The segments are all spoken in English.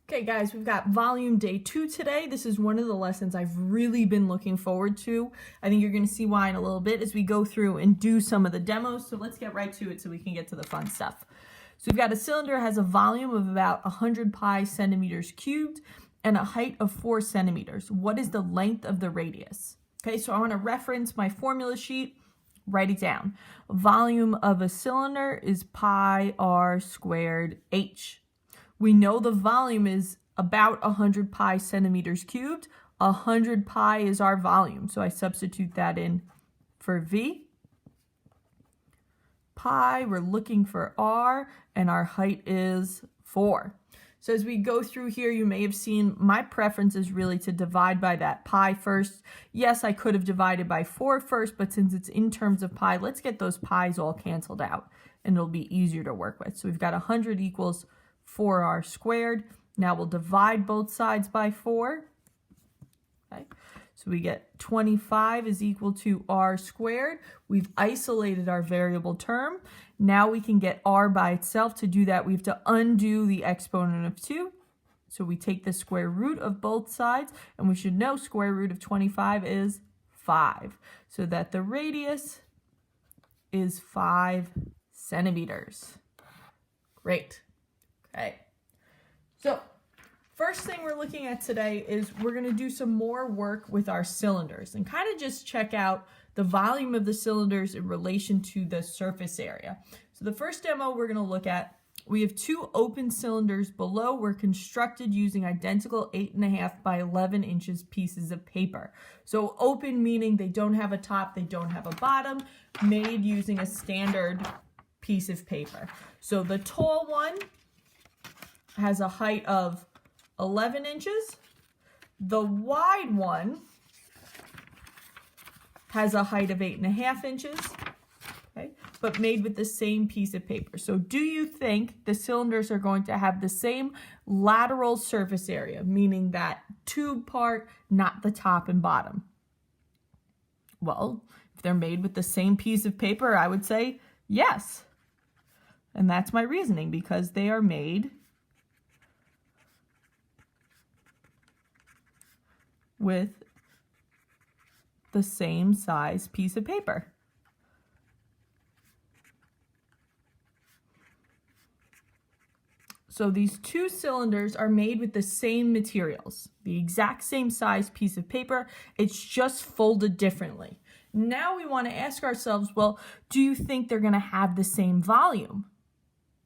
Okay guys, we've got volume day 2 today. This is one of the lessons I've really been looking forward to. I think you're going to see why in a little bit as we go through and do some of the demos. So let's get right to it so we can get to the fun stuff. So we've got a cylinder that has a volume of about 100 pi centimeters cubed and a height of 4 centimeters. What is the length of the radius? Okay, so I want to reference my formula sheet. Write it down. Volume of a cylinder is pi r squared h. We know the volume is about 100 pi centimeters cubed. 100 pi is our volume, so I substitute that in for V. Pi, we're looking for R, and our height is 4. So as we go through here, you may have seen my preference is really to divide by that pi first. Yes, I could have divided by 4 first, but since it's in terms of pi, let's get those pi's all canceled out, and it'll be easier to work with. So we've got 100 equals 4r squared. Now we'll divide both sides by 4. Okay. So we get 25 is equal to r squared. We've isolated our variable term. Now we can get r by itself. To do that, we have to undo the exponent of 2. So we take the square root of both sides, and we should know square root of 25 is 5. So that the radius is 5 centimeters. Great. Okay, so first thing we're looking at today is we're going to do some more work with our cylinders and kind of just check out the volume of the cylinders in relation to the surface area. So the first demo we're going to look at, we have 2 open cylinders below. We're constructed using identical 8.5 by 11 inches pieces of paper. So open meaning they don't have a top, they don't have a bottom, made using a standard piece of paper. So the tall one has a height of 11 inches. The wide one has a height of 8.5 inches, okay, but made with the same piece of paper. So do you think the cylinders are going to have the same lateral surface area, meaning that tube part, not the top and bottom? Well, if they're made with the same piece of paper, I would say yes. And that's my reasoning, because they are made with the same size piece of paper. So these 2 cylinders are made with the same materials, the exact same size piece of paper, it's just folded differently. Now we want to ask ourselves, well, do you think they're going to have the same volume?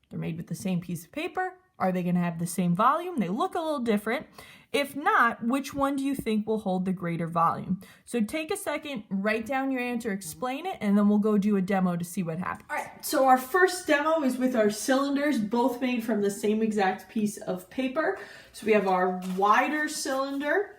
They're made with the same piece of paper. Are they going to have the same volume? They look a little different. If not, which one do you think will hold the greater volume? So take a second, write down your answer, explain it, and then we'll go do a demo to see what happens. All right, so our first demo is with our cylinders, both made from the same exact piece of paper. So we have our wider cylinder,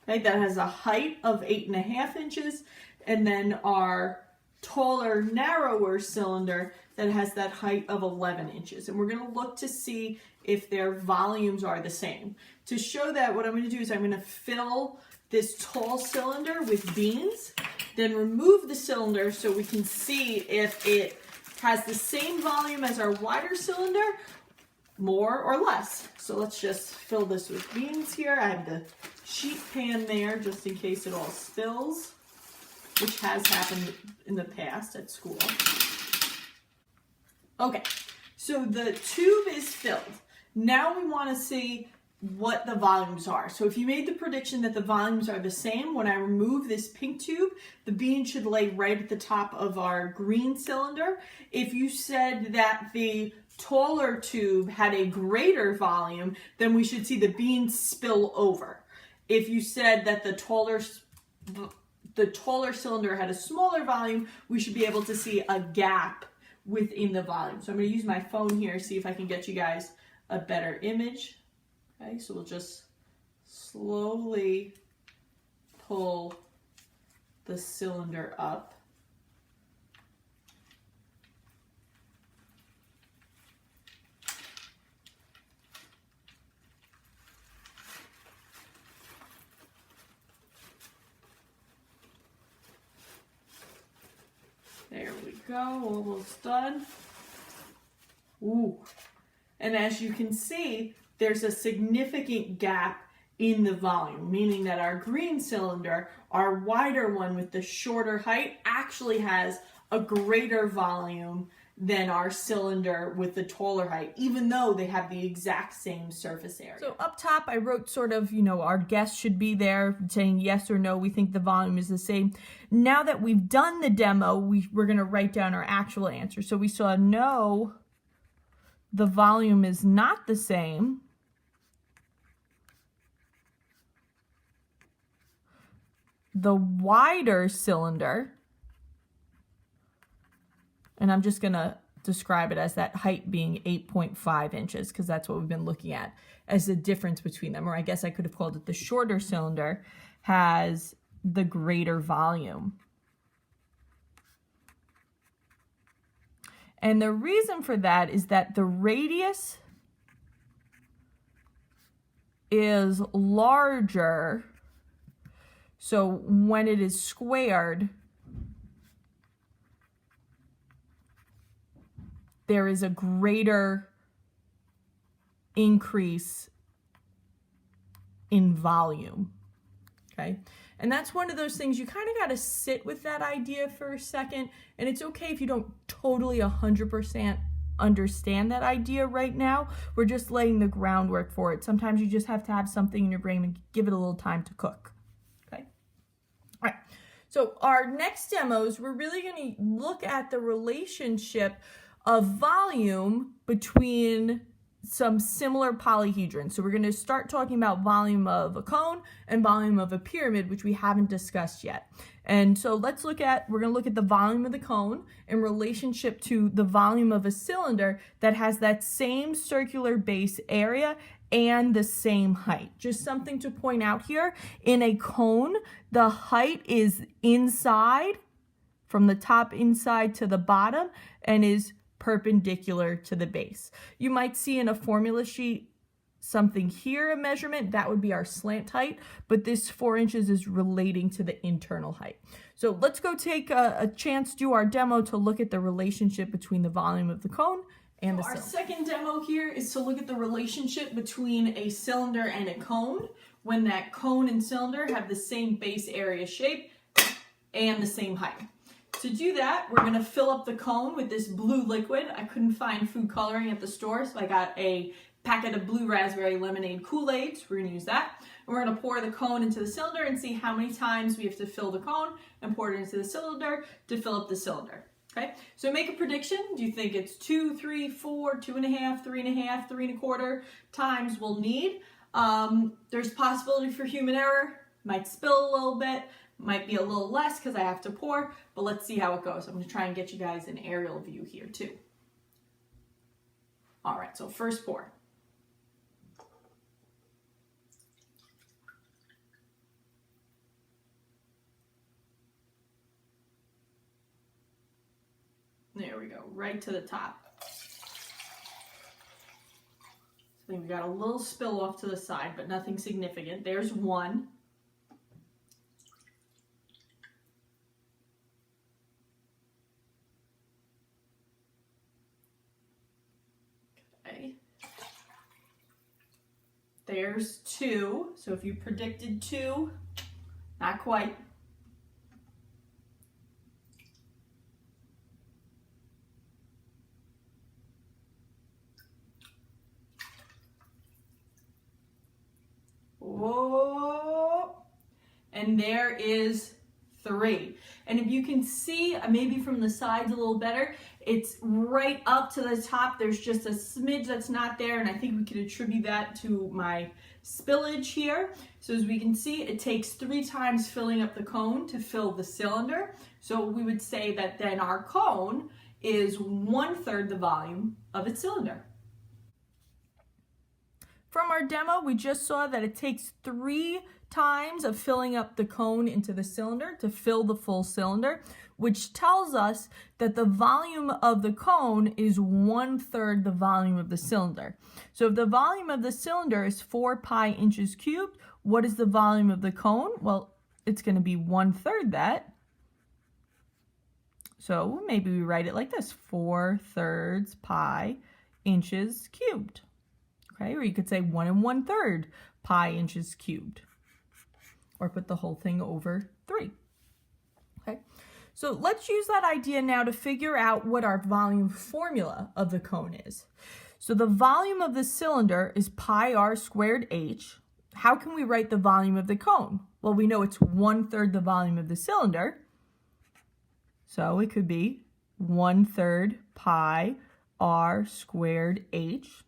okay, that has a height of 8.5 inches, and then our taller, narrower cylinder that has that height of 11 inches. And we're going to look to see if their volumes are the same. To show that, what I'm going to do is I'm going to fill this tall cylinder with beans, then remove the cylinder so we can see if it has the same volume as our wider cylinder, more or less. So let's just fill this with beans here. I have the sheet pan there just in case it all spills, which has happened in the past at school. Okay, so the tube is filled. Now we want to see what the volumes are. So if you made the prediction that the volumes are the same, when I remove this pink tube, the bean should lay right at the top of our green cylinder. If you said that the taller tube had a greater volume, then we should see the beans spill over. If you said that the taller cylinder had a smaller volume, we should be able to see a gap within the volume. So I'm going to use my phone here, see if I can get you guys a better image. Okay, so we'll just slowly pull the cylinder up. There we go, almost done. Ooh. And as you can see, there's a significant gap in the volume, meaning that our green cylinder, our wider one with the shorter height, actually has a greater volume than our cylinder with the taller height, even though they have the exact same surface area. So up top, I wrote sort of, our guess should be there saying yes or no, we think the volume is the same. Now that we've done the demo, we're going to write down our actual answer. So we saw no, the volume is not the same. The wider cylinder, and I'm just going to describe it as that height being 8.5 inches because that's what we've been looking at as the difference between them. Or I guess I could have called it the shorter cylinder has the greater volume. And the reason for that is that the radius is larger. So when it is squared, there is a greater increase in volume, okay? And that's one of those things you kind of got to sit with that idea for a second, and it's okay if you don't totally 100% understand that idea right now. We're just laying the groundwork for it. Sometimes you just have to have something in your brain and give it a little time to cook, okay? All right, so our next demos, we're really going to look at the relationship of volume between some similar polyhedrons. So we're going to start talking about volume of a cone and volume of a pyramid, which we haven't discussed yet. And so we're going to look at the volume of the cone in relationship to the volume of a cylinder that has that same circular base area and the same height. Just something to point out here, in a cone, the height is inside, from the top inside to the bottom, and is perpendicular to the base. You might see in a formula sheet something here, a measurement, that would be our slant height, but this 4 inches is relating to the internal height. So let's go take a chance, do our demo to look at the relationship between the volume of the cone and the cylinder. Our second demo here is to look at the relationship between a cylinder and a cone when that cone and cylinder have the same base area shape and the same height. To do that, we're going to fill up the cone with this blue liquid. I couldn't find food coloring at the store, so I got a packet of blue raspberry lemonade Kool-Aid, so we're going to use that. And we're going to pour the cone into the cylinder and see how many times we have to fill the cone and pour it into the cylinder to fill up the cylinder. Okay, so make a prediction. Do you think it's 2, 3, 4, 2.5, 3.5, 3.25 times we'll need? There's possibility for human error. Might spill a little bit. Might be a little less because I have to pour, but let's see how it goes. I'm going to try and get you guys an aerial view here too. All right, so first pour. There we go, right to the top. So we got a little spill off to the side, but nothing significant. There's one. There's 2. So if you predicted 2, not quite. Whoa. And there is 3. And if you can see, maybe from the sides a little better, it's right up to the top. There's just a smidge that's not there, and I think we could attribute that to my spillage here. So as we can see, it takes 3 times filling up the cone to fill the cylinder. So we would say that then our cone is 1/3 the volume of its cylinder. From our demo, we just saw that it takes 3 times of filling up the cone into the cylinder to fill the full cylinder, which tells us that the volume of the cone is 1/3 the volume of the cylinder. So if the volume of the cylinder is 4 pi inches cubed, what is the volume of the cone? Well, it's going to be 1/3 that. So maybe we write it like this, 4/3 pi inches cubed. Okay, or you could say 1 1/3 pi inches cubed. Or put the whole thing over 3. Okay, so let's use that idea now to figure out what our volume formula of the cone is. So the volume of the cylinder is pi r squared h. How can we write the volume of the cone? Well, we know it's 1/3 the volume of the cylinder. So it could be 1/3 pi r squared h.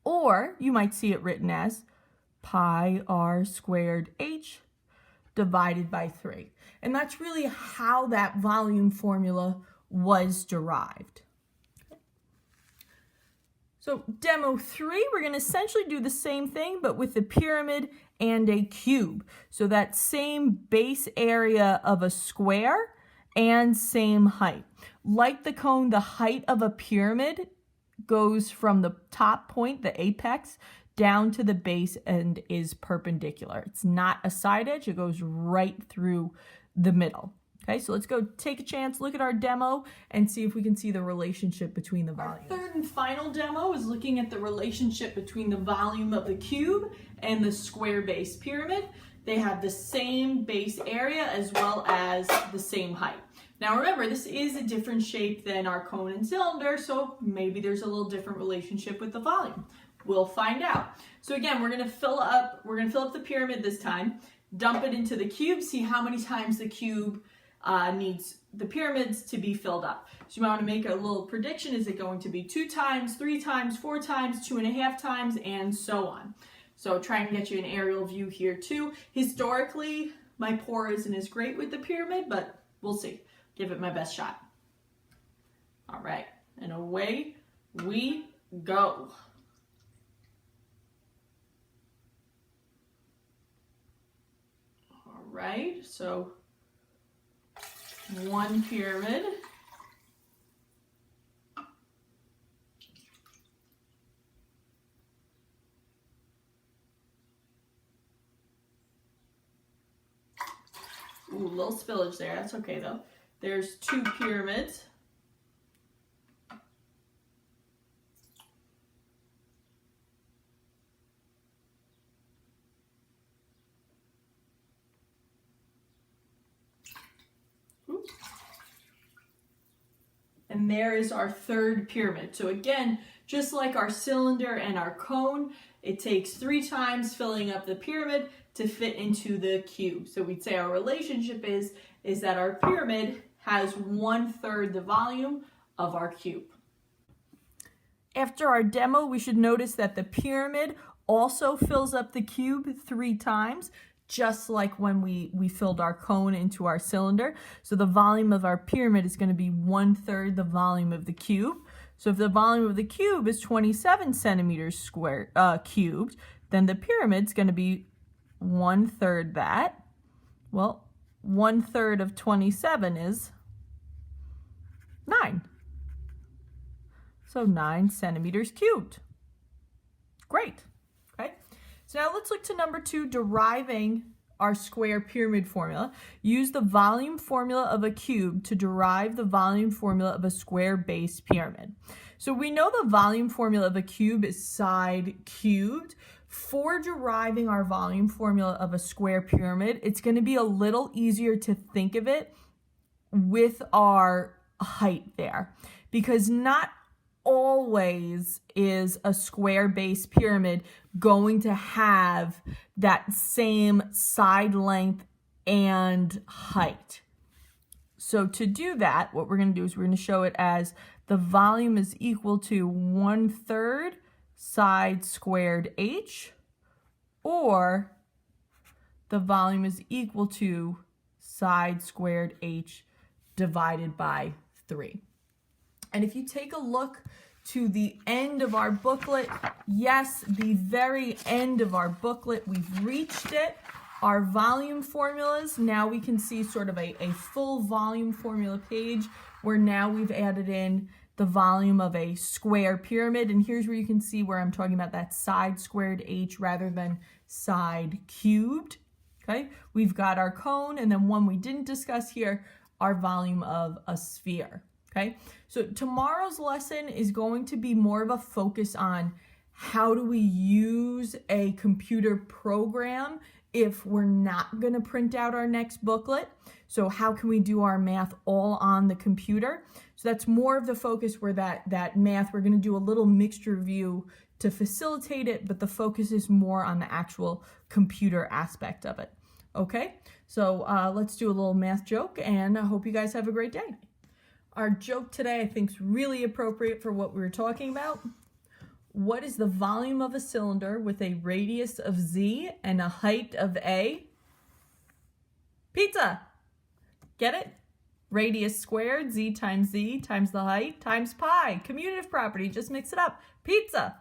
Or you might see it written as pi r squared h divided by 3. And that's really how that volume formula was derived. So demo 3, we're going to essentially do the same thing, but with a pyramid and a cube. So that same base area of a square and same height. Like the cone, the height of a pyramid goes from the top point, the apex, down to the base and is perpendicular. It's not a side edge, it goes right through the middle. Okay, so let's go take a chance, look at our demo, and see if we can see the relationship between the volumes. Our third and final demo is looking at the relationship between the volume of the cube and the square base pyramid. They have the same base area as well as the same height. Now remember, this is a different shape than our cone and cylinder, so maybe there's a little different relationship with the volume. We'll find out. So again, we're gonna fill up the pyramid this time, dump it into the cube, see how many times the cube needs the pyramids to be filled up. So you might want to make a little prediction. Is it going to be 2 times, 3 times, 4 times, 2.5 times, and so on. So try and get you an aerial view here too. Historically, my pour isn't as great with the pyramid, but we'll see. Give it my best shot. All right, and away we go. All right, so 1 pyramid. Ooh, a little spillage there. That's okay though. There's 2 pyramids. And there is our 3rd pyramid. So again, just like our cylinder and our cone, it takes 3 times filling up the pyramid to fit into the cube. So we'd say our relationship is that our pyramid has 1/3 the volume of our cube. After our demo, we should notice that the pyramid also fills up the cube 3 times. Just like when we filled our cone into our cylinder. So the volume of our pyramid is going to be 1/3 the volume of the cube. So if the volume of the cube is 27 centimeters squared cubed, then the pyramid's going to be 1/3 that. Well, 1/3 of 27 is 9. So 9 centimeters cubed. Great. Okay. So now let's look to number 2, deriving our square pyramid formula. Use the volume formula of a cube to derive the volume formula of a square base pyramid. So we know the volume formula of a cube is side cubed. For deriving our volume formula of a square pyramid, it's going to be a little easier to think of it with our height there, because not always is a square base pyramid going to have that same side length and height. So to do that, what we're going to do is we're going to show it as the volume is equal to 1/3 side squared h, or the volume is equal to side squared h divided by 3. And if you take a look to the end of our booklet, yes, the very end of our booklet, we've reached it. Our volume formulas, now we can see sort of a full volume formula page where now we've added in the volume of a square pyramid. And here's where you can see where I'm talking about that side squared h rather than side cubed. Okay, we've got our cone, and then one we didn't discuss here, our volume of a sphere. Okay, so tomorrow's lesson is going to be more of a focus on how do we use a computer program if we're not going to print out our next booklet? So how can we do our math all on the computer? So that's more of the focus where that math, we're going to do a little mixture view to facilitate it, but the focus is more on the actual computer aspect of it. Okay, so let's do a little math joke, and I hope you guys have a great day. Our joke today I think is really appropriate for what we were talking about. What is the volume of a cylinder with a radius of z and a height of a? Pizza! Get it? Radius squared, z times the height, times pi. Commutative property, just mix it up. Pizza!